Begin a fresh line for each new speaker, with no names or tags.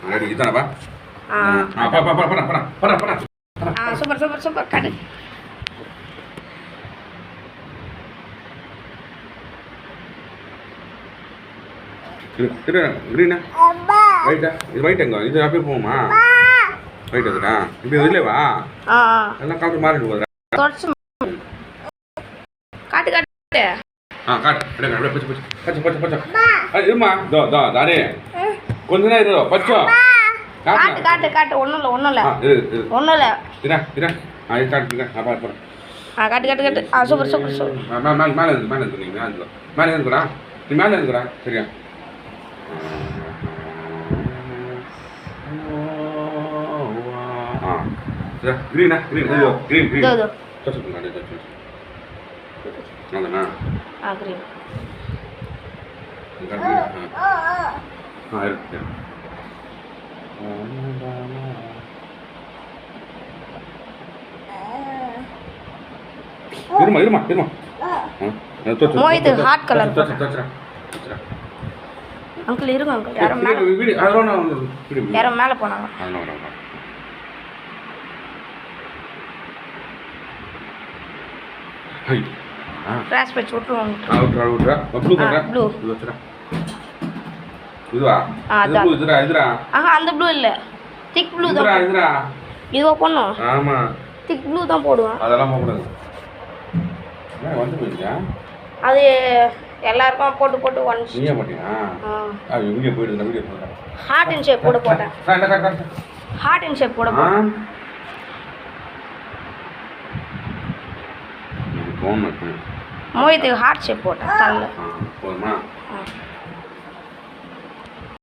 Ready இதானப்பா பா
super super super காட்டு.
கிரீனா ரைட்டா இது ரைட் எங்க இது அப்படியே போகுமா ரைட் அதுடா இப்படி இதுலேவா எல்லாம் காட்டு மாறிட்டு போகுதுடா
காட்டு காட்டு
காட்டு அப்படியே பச்சை பச்சை பச்சை பச்சை பச்சை இருமா தானே கொஞ்ச நேரம் இரு பச்சோ
காட்டு காட்டு காட்டு ஒன்றும் இல்லை ஒன்றும் இல்லை ஒன்றும் இல்லை
இது காட்டு பாரு
காட்டு காட்டு காட்டு சூப்பர் சூப்பர் சூப்பர்
மேலே இருந்து நீங்கள் மேலே இருக்குடா நீ மேலே இருக்குடா சரியா கிரீனா கிரீன் கிரீன் கிரீன் அதானா
கிரீன்
இருக்கு இருமா
மோஹித் ஹாட் கலர் அங்கிள் இருங்க அங்கிள் யாரும் மேலே போனாங்க கிராஸ் பேட்ச் விட்டுருவாங்க ப்ளூ
இதுவா இதுடா
அந்த ப்ளூ இல்லை திக் ப்ளூ தான் இதுவா பொண்ணும்
ஆமா
திக் ப்ளூ தான் போடுவான்
அதெல்லாம் போடக்கூடாது வந்து போயிருக்கா
அது எல்லாருக்கும் போட்டு போட்டு ஒன்ஸ்
நீயே போட்டியா வீடியோ போயிடுது வீடியோ போடுறேன்
ஹார்ட் இன் ஷேப் போட போட்டேன் ஹார்ட் இன் ஷேப் போட போட்டேன்
ஃபோன்
மோஹித்துக்கு ஹார்ட் ஷேப் போட்டேன் தலையில்
போதுமா